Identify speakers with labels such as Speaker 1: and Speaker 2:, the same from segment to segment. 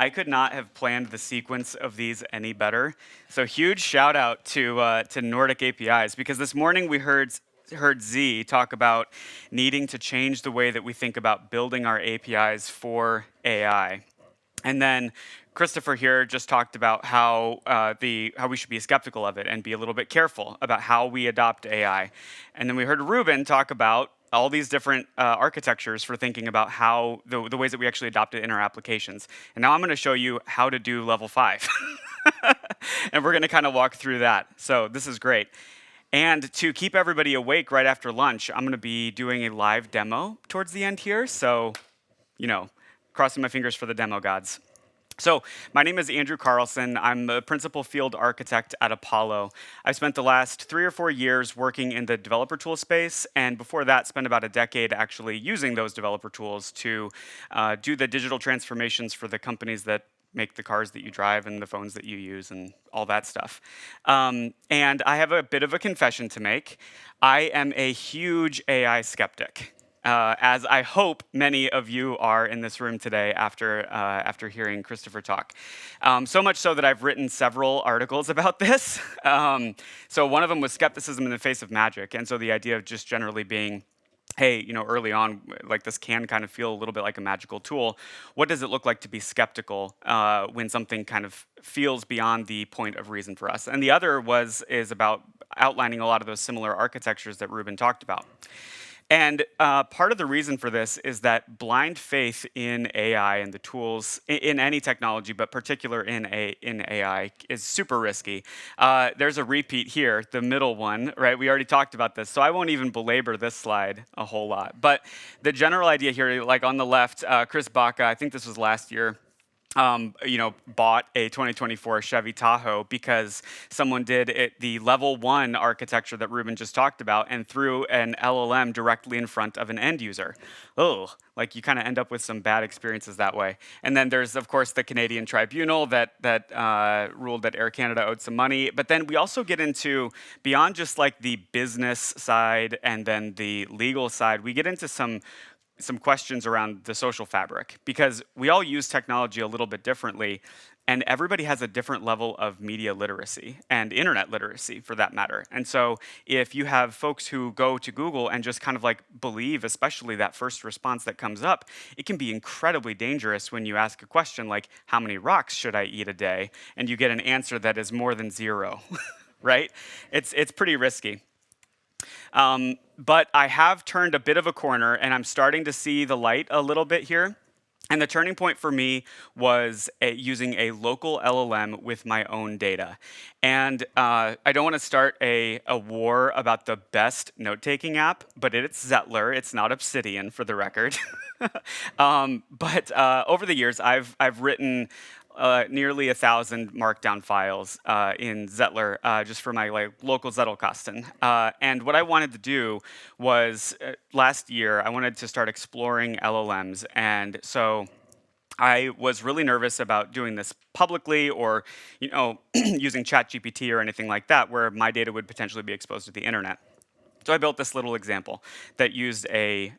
Speaker 1: I could not have planned the sequence of these any better. So huge shout out to Nordic APIs, because this morning we heard Z talk about needing to change the way that we think about building our APIs for AI. And then Christopher here just talked about how how we should be skeptical of it and be a little bit careful about how we adopt AI. And then we heard Ruben talk about all these different architectures for thinking about how the ways that we actually adopt it in our applications. And now I'm going to show you how to do level 5. And we're going to kind of walk through that. So this is great. And to keep everybody awake right after lunch, I'm going to be doing a live demo towards the end here. So, crossing my fingers for the demo gods. So my name is Andrew Carlson. I'm the principal field architect at Apollo. I spent the last 3 or 4 years working in the developer tool space, and before that spent about a decade actually using those developer tools to do the digital transformations for the companies that make the cars that you drive and the phones that you use and all that stuff. And I have a bit of a confession to make. I am a huge AI skeptic. As I hope many of you are in this room today after hearing Christopher talk. So much so that I've written several articles about this. So one of them was skepticism in the face of magic. And so the idea of just generally being, hey, early on, like this can kind of feel a little bit like a magical tool. What does it look like to be skeptical when something kind of feels beyond the point of reason for us? And the other is about outlining a lot of those similar architectures that Ruben talked about. And part of the reason for this is that blind faith in AI and the tools in any technology, but particular in AI, is super risky. There's a repeat here, the middle one, right? We already talked about this, so I won't even belabor this slide a whole lot. But the general idea here, like on the left, Chris Baca, I think this was last year, bought a 2024 Chevy Tahoe because someone did the level 1 architecture that Ruben just talked about and threw an LLM directly in front of an end user. Oh, like you kind of end up with some bad experiences that way. And then there's, of course, the Canadian tribunal that ruled that Air Canada owed some money. But then we also get into, beyond just like the business side and then the legal side, we get into some questions around the social fabric, because we all use technology a little bit differently, and everybody has a different level of media literacy and internet literacy for that matter. And so if you have folks who go to Google and just kind of like believe, especially that first response that comes up, it can be incredibly dangerous when you ask a question like, how many rocks should I eat a day? And you get an answer that is more than 0, right? It's pretty risky. But I have turned a bit of a corner, and I'm starting to see the light a little bit here. And the turning point for me was using a local LLM with my own data. And I don't want to start a war about the best note-taking app, but it's Zettler. It's not Obsidian, for the record. But over the years, I've written nearly 1,000 markdown files in Zettler just for my local Zettelkasten. And what I wanted to do was last year I wanted to start exploring LLMs, and so I was really nervous about doing this publicly or using ChatGPT or anything like that, where my data would potentially be exposed to the internet. So I built this little example that used a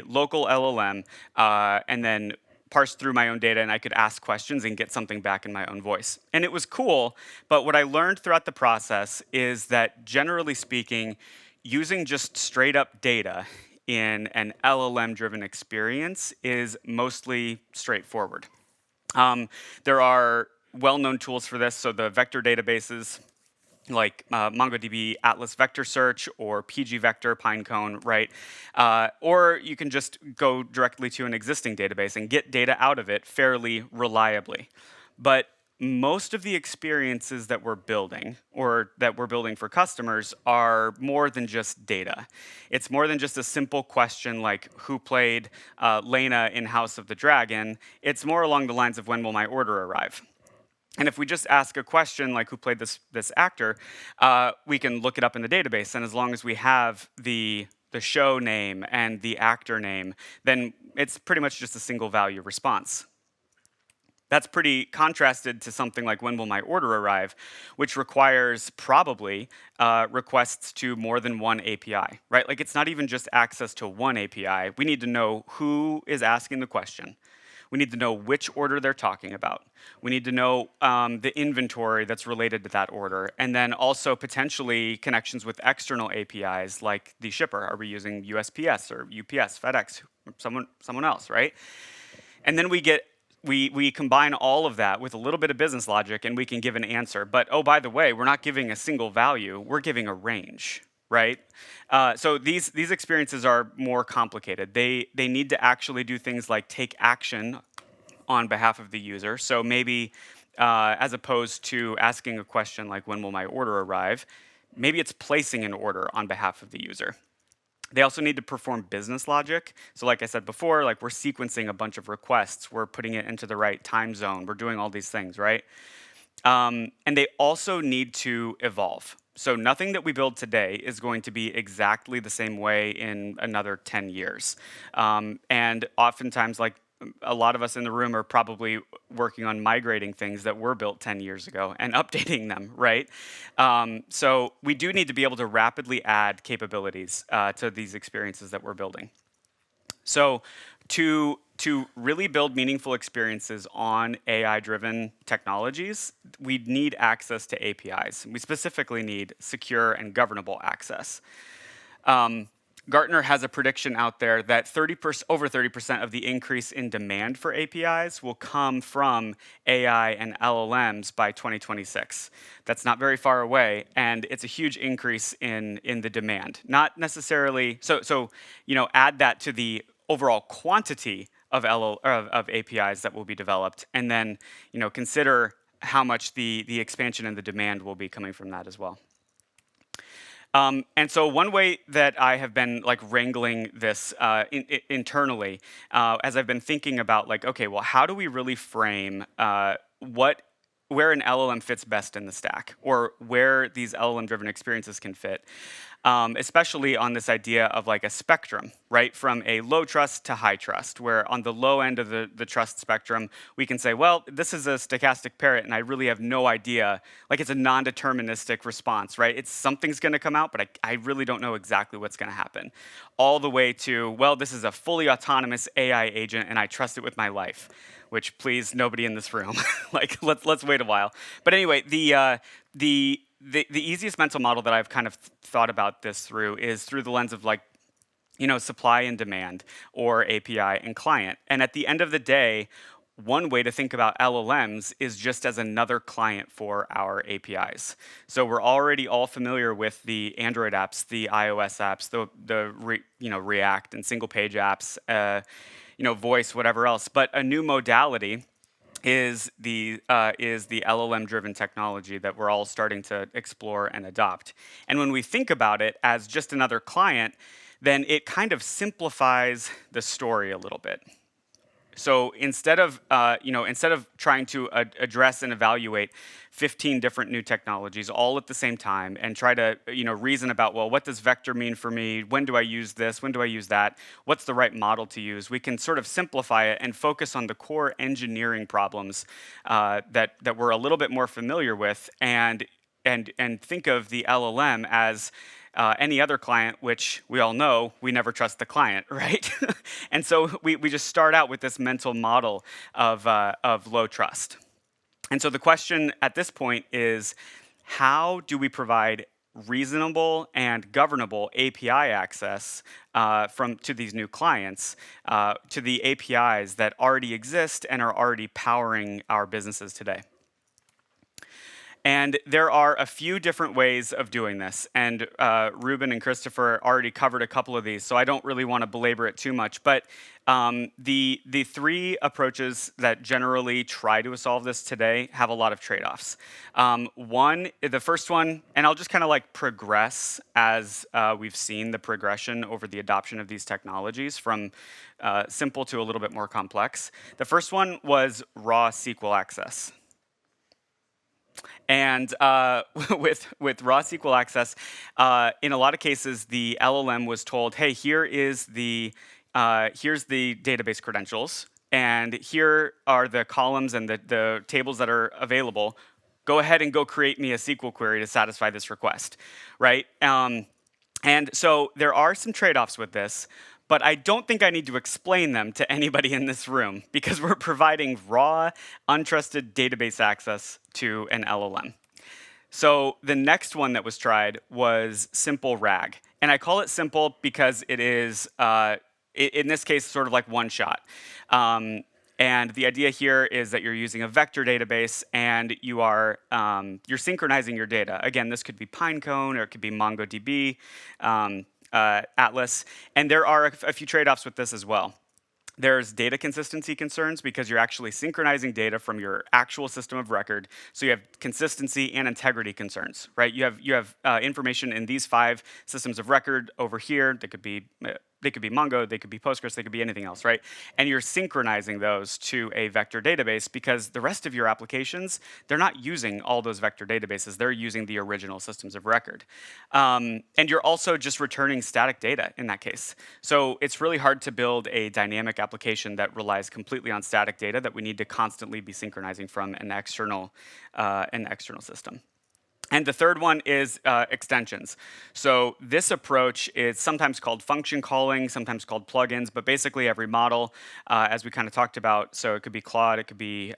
Speaker 1: local LLM and then parsed through my own data, and I could ask questions and get something back in my own voice. And it was cool, but what I learned throughout the process is that generally speaking, using just straight up data in an LLM-driven experience is mostly straightforward. There are well-known tools for this, so the vector databases, like MongoDB Atlas Vector Search or PG Vector, Pinecone, right? Or you can just go directly to an existing database and get data out of it fairly reliably. But most of the experiences that we're building or that we're building for customers are more than just data. It's more than just a simple question like who played Lena in House of the Dragon. It's more along the lines of when will my order arrive? And if we just ask a question like who played this actor, we can look it up in the database. And as long as we have the show name and the actor name, then it's pretty much just a single value response. That's pretty contrasted to something like when will my order arrive, which requires probably requests to more than one API, right? Like it's not even just access to one API. We need to know who is asking the question. We need to know which order they're talking about. We need to know the inventory that's related to that order, and then also potentially connections with external APIs like the shipper. Are we using USPS or UPS, FedEx, someone else, right? And then we combine all of that with a little bit of business logic, and we can give an answer. But oh, by the way, we're not giving a single value. We're giving a range, right? So these experiences are more complicated. They need to actually do things like take action on behalf of the user. So maybe as opposed to asking a question like, when will my order arrive? Maybe it's placing an order on behalf of the user. They also need to perform business logic. So like I said before, like we're sequencing a bunch of requests, we're putting it into the right time zone, we're doing all these things, right? And they also need to evolve. So nothing that we build today is going to be exactly the same way in another 10 years. And oftentimes, like a lot of us in the room are probably working on migrating things that were built 10 years ago and updating them, right? So we do need to be able to rapidly add capabilities to these experiences that we're building. So to really build meaningful experiences on AI-driven technologies, we need access to APIs. We specifically need secure and governable access. Gartner has a prediction out there that over 30% of the increase in demand for APIs will come from AI and LLMs by 2026. That's not very far away, and it's a huge increase in the demand. Not necessarily, so add that to the overall quantity of APIs that will be developed, and then consider how much the expansion and the demand will be coming from that as well. And so one way that I have been like wrangling this internally, as I've been thinking about like, okay, well, how do we really frame where an LLM fits best in the stack, or where these LLM-driven experiences can fit, especially on this idea of like a spectrum, right? From a low trust to high trust, where on the low end of the trust spectrum, we can say, well, this is a stochastic parrot, and I really have no idea. Like, it's a non-deterministic response, right? Something's gonna come out, but I really don't know exactly what's gonna happen. All the way to, well, this is a fully autonomous AI agent, and I trust it with my life. Which, please, nobody in this room. Like, let's wait a while. But anyway, the easiest mental model that I've kind of thought about this through is through the lens of like, supply and demand, or API and client. And at the end of the day, one way to think about LLMs is just as another client for our APIs. So we're already all familiar with the Android apps, the iOS apps, the React and single page apps, voice, whatever else. But a new modality is the LLM-driven technology that we're all starting to explore and adopt. And when we think about it as just another client, then it kind of simplifies the story a little bit. So instead of trying to address and evaluate 15 different new technologies all at the same time and try to reason about, well, what does vector mean for me? When do I use this? When do I use that? What's the right model to use? We can sort of simplify it and focus on the core engineering problems that we're a little bit more familiar with, and think of the LLM as any other client, which we all know we never trust the client, right? And so we just start out with this mental model of low trust. And so the question at this point is, how do we provide reasonable and governable API access to these new clients, to the APIs that already exist and are already powering our businesses today? And there are a few different ways of doing this, and Ruben and Christopher already covered a couple of these, so I don't really want to belabor it too much. But the three approaches that generally try to solve this today have a lot of trade-offs. The first one, and I'll just kind of like progress as we've seen the progression over the adoption of these technologies from simple to a little bit more complex. The first one was raw SQL access. And with raw SQL access, in a lot of cases, the LLM was told, hey, here's the database credentials, and here are the columns and the tables that are available. Go ahead and go create me a SQL query to satisfy this request, right? And so there are some trade-offs with this, but I don't think I need to explain them to anybody in this room because we're providing raw, untrusted database access to an LLM. So the next one that was tried was simple RAG. And I call it simple because it is, in this case, sort of like one shot. And the idea here is that you're using a vector database and you are you're synchronizing your data. Again, this could be Pinecone or it could be MongoDB, Atlas, and there are a few trade-offs with this as well. There's data consistency concerns because you're actually synchronizing data from your actual system of record. So you have consistency and integrity concerns, right? You have information in these 5 systems of record over here. They could be Mongo, they could be Postgres, they could be anything else, right? And you're synchronizing those to a vector database because the rest of your applications, they're not using all those vector databases. They're using the original systems of record. And you're also just returning static data in that case. So it's really hard to build a dynamic application that relies completely on static data that we need to constantly be synchronizing from an external system. And the third one is extensions. So this approach is sometimes called function calling, sometimes called plugins, but basically every model, as we kind of talked about, so it could be Claude, it could be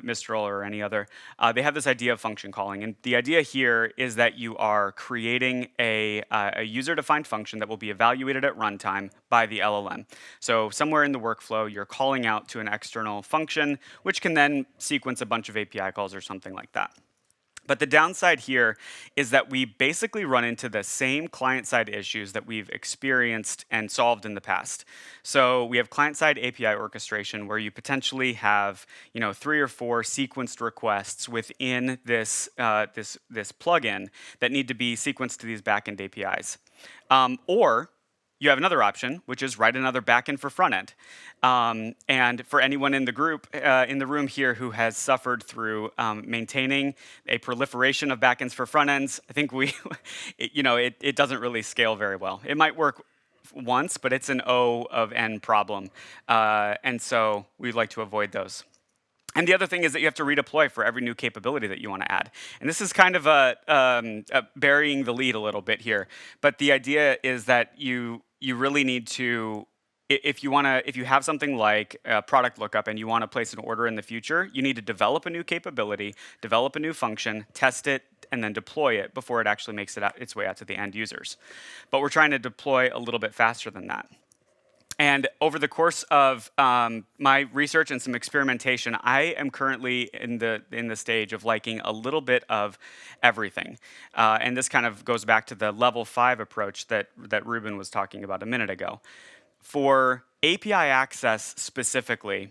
Speaker 1: Mistral or any other, they have this idea of function calling. And the idea here is that you are creating a user-defined function that will be evaluated at runtime by the LLM. So somewhere in the workflow, you're calling out to an external function, which can then sequence a bunch of API calls or something like that. But the downside here is that we basically run into the same client-side issues that we've experienced and solved in the past. So we have client-side API orchestration where you potentially have 3 or 4 sequenced requests within this plugin that need to be sequenced to these backend APIs. Or you have another option, which is write another backend for front end. And for anyone in the group, in the room here who has suffered through maintaining a proliferation of backends for front ends, I think it doesn't really scale very well. It might work once, but it's an O of N problem. And so we'd like to avoid those. And the other thing is that you have to redeploy for every new capability that you want to add. And this is kind of burying the lead a little bit here. But the idea is that you really need to, if you have something like a product lookup and you want to place an order in the future, you need to develop a new capability, develop a new function, test it, and then deploy it before it actually makes its way out to the end users. But we're trying to deploy a little bit faster than that. And over the course of my research and some experimentation, I am currently in the stage of liking a little bit of everything. And this kind of goes back to the level 5 approach that Ruben was talking about a minute ago. For API access specifically,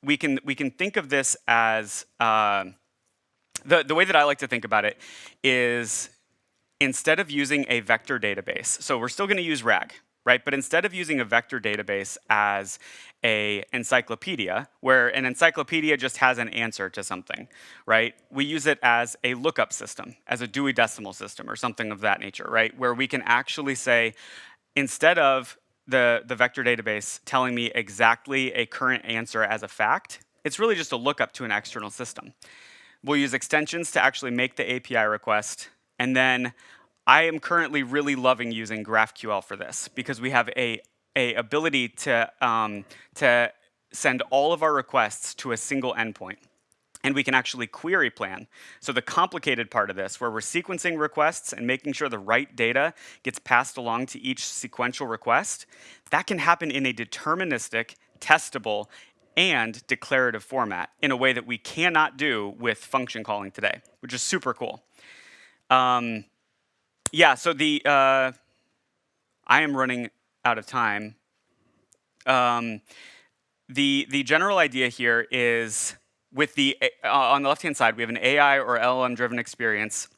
Speaker 1: we can think of this as the way that I like to think about it is instead of using a vector database, so we're still going to use RAG. Right? But instead of using a vector database as an encyclopedia, where an encyclopedia just has an answer to something, right? We use it as a lookup system, as a Dewey Decimal System or something of that nature, right? Where we can actually say, instead of the vector database telling me exactly a current answer as a fact, it's really just a lookup to an external system. We'll use extensions to actually make the API request, and then I am currently really loving using GraphQL for this because we have a ability to send all of our requests to a single endpoint. And we can actually query plan. So the complicated part of this, where we're sequencing requests and making sure the right data gets passed along to each sequential request, that can happen in a deterministic, testable, and declarative format in a way that we cannot do with function calling today, which is super cool. Yeah, so I am running out of time. The general idea here is with on the left-hand side, we have an AI or LLM-driven experience,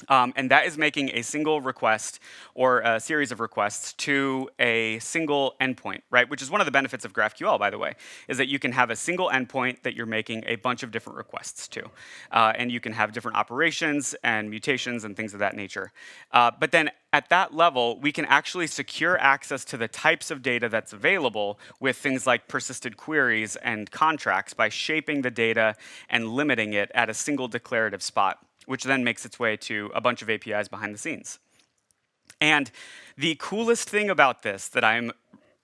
Speaker 1: and that is making a single request or a series of requests to a single endpoint, right? Which is one of the benefits of GraphQL, by the way, is that you can have a single endpoint that you're making a bunch of different requests to. And you can have different operations and mutations and things of that nature. But then at that level, we can actually secure access to the types of data that's available with things like persisted queries and contracts by shaping the data and limiting it at a single declarative spot, which then makes its way to a bunch of APIs behind the scenes. And the coolest thing about this that I'm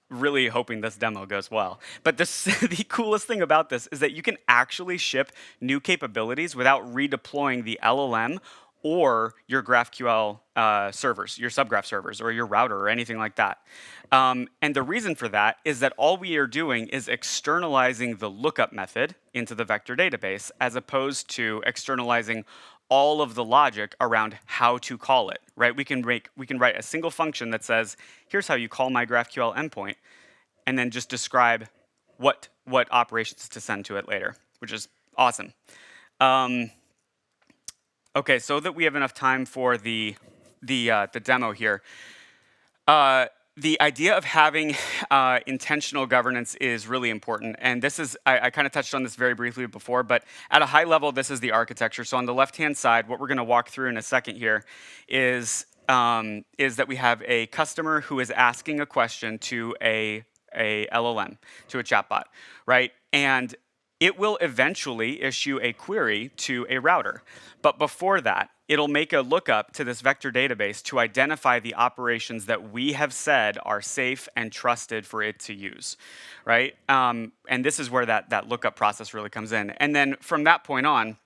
Speaker 1: really hoping this demo goes well. But this, the coolest thing about this is that you can actually ship new capabilities without redeploying the LLM or your GraphQL servers, your subgraph servers, or your router, or anything like that. And the reason for that is that all we are doing is externalizing the lookup method into the vector database, as opposed to externalizing all of the logic around how to call it, right? We can write a single function that says, here's how you call my GraphQL endpoint, and then just describe what operations to send to it later, which is awesome. Okay, so that we have enough time for the demo here. The idea of having intentional governance is really important. And this is, I kind of touched on this very briefly before, but at a high level, this is the architecture. So on the left-hand side, what we're going to walk through in a second here is that we have a customer who is asking a question to a LLM, to a chatbot, right? And it will eventually issue a query to a router. But before that, it'll make a lookup to this vector database to identify the operations that we have said are safe and trusted for it to use, right? And this is where that lookup process really comes in. And then from that point on,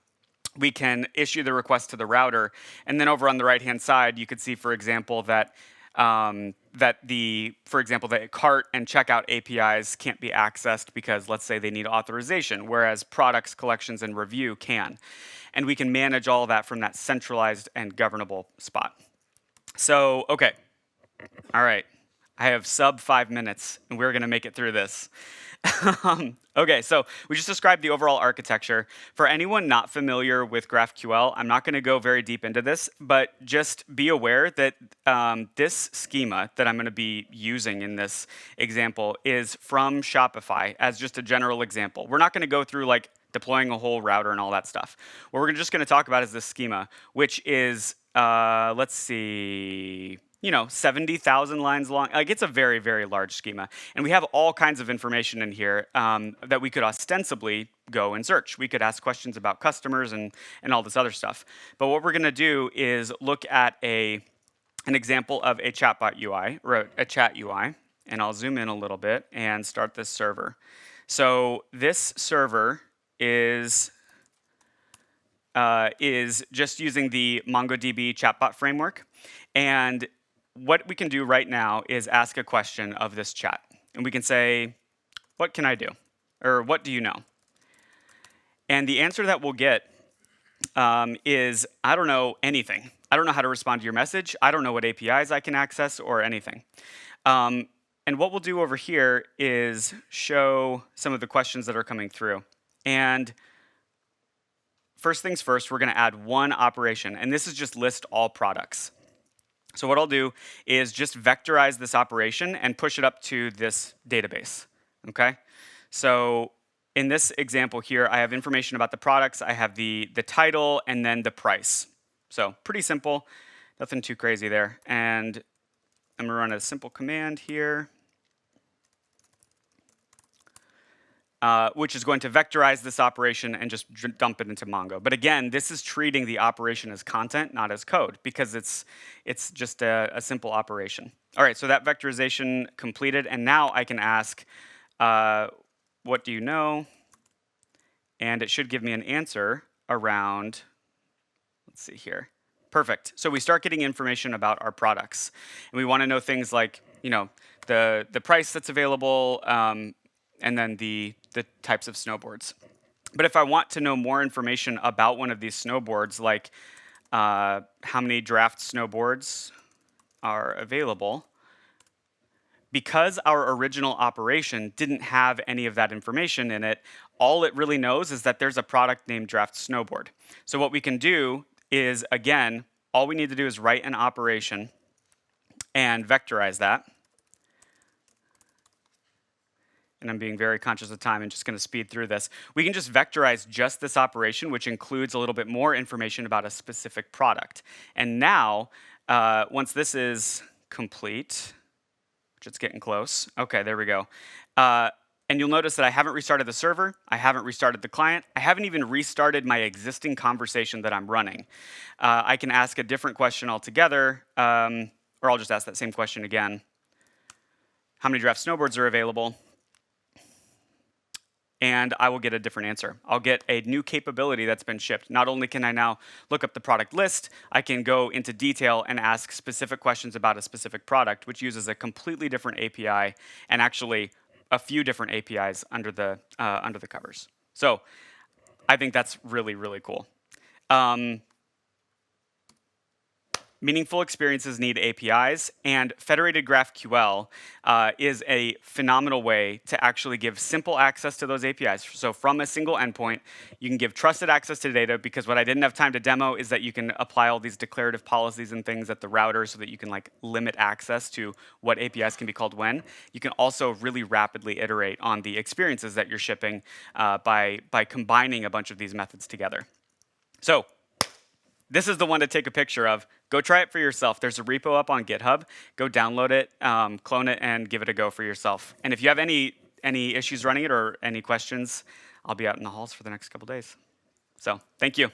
Speaker 1: we can issue the request to the router. And then over on the right-hand side, you could see, for example, that the cart and checkout APIs can't be accessed because, let's say, they need authorization, whereas products, collections, and review can. And we can manage all of that from that centralized and governable spot. So, okay, all right. I have sub 5 minutes, and we're going to make it through this. Okay, so we just described the overall architecture. For anyone not familiar with GraphQL, I'm not going to go very deep into this, but just be aware that this schema that I'm going to be using in this example is from Shopify as just a general example. We're not going to go through like deploying a whole router and all that stuff. What we're just going to talk about is this schema, which is, let's see, 70,000 lines long. Like, it's a very, very large schema. And we have all kinds of information in here that we could ostensibly go and search. We could ask questions about customers and all this other stuff. But what we're going to do is look at an example of a chatbot UI, or a chat UI. And I'll zoom in a little bit and start this server. So this server is just using the MongoDB chatbot framework. And what we can do right now is ask a question of this chat. And we can say, what can I do? Or what do you know? And the answer that we'll get is, I don't know anything. I don't know how to respond to your message. I don't know what APIs I can access or anything. And what we'll do over here is show some of the questions that are coming through. And first things first, we're going to add one operation. And this is just list all products. So what I'll do is just vectorize this operation and push it up to this database, okay? So in this example here, I have information about the products. I have the title and then the price. So pretty simple, nothing too crazy there. And I'm gonna run a simple command here, which is going to vectorize this operation and just dump it into Mongo. But again, this is treating the operation as content, not as code, because it's just a simple operation. All right, so that vectorization completed, and now I can ask, what do you know? And it should give me an answer around, let's see here. Perfect. So we start getting information about our products. And we want to know things like, the price that's available, and then the types of snowboards. But if I want to know more information about one of these snowboards, like how many draft snowboards are available, because our original operation didn't have any of that information in it, all it really knows is that there's a product named draft snowboard. So what we can do is, again, all we need to do is write an operation and vectorize that. And I'm being very conscious of time and just going to speed through this. We can just vectorize just this operation, which includes a little bit more information about a specific product. And now, once this is complete, which it's getting close. Okay, there we go. And you'll notice that I haven't restarted the server. I haven't restarted the client. I haven't even restarted my existing conversation that I'm running. I can ask a different question altogether, or or I'll just ask that same question again. How many draft snowboards are available? And I will get a different answer. I'll get a new capability that's been shipped. Not only can I now look up the product list, I can go into detail and ask specific questions about a specific product, which uses a completely different API and actually a few different APIs under the covers. So I think that's really, really cool. Meaningful experiences need APIs, and federated GraphQL is a phenomenal way to actually give simple access to those APIs. So from a single endpoint, you can give trusted access to data, because what I didn't have time to demo is that you can apply all these declarative policies and things at the router so that you can like limit access to what APIs can be called when. You can also really rapidly iterate on the experiences that you're shipping by combining a bunch of these methods together. So this is the one to take a picture of. Go try it for yourself. There's a repo up on GitHub. Go download it, clone it, and give it a go for yourself. And if you have any issues running it or any questions, I'll be out in the halls for the next couple days. So thank you.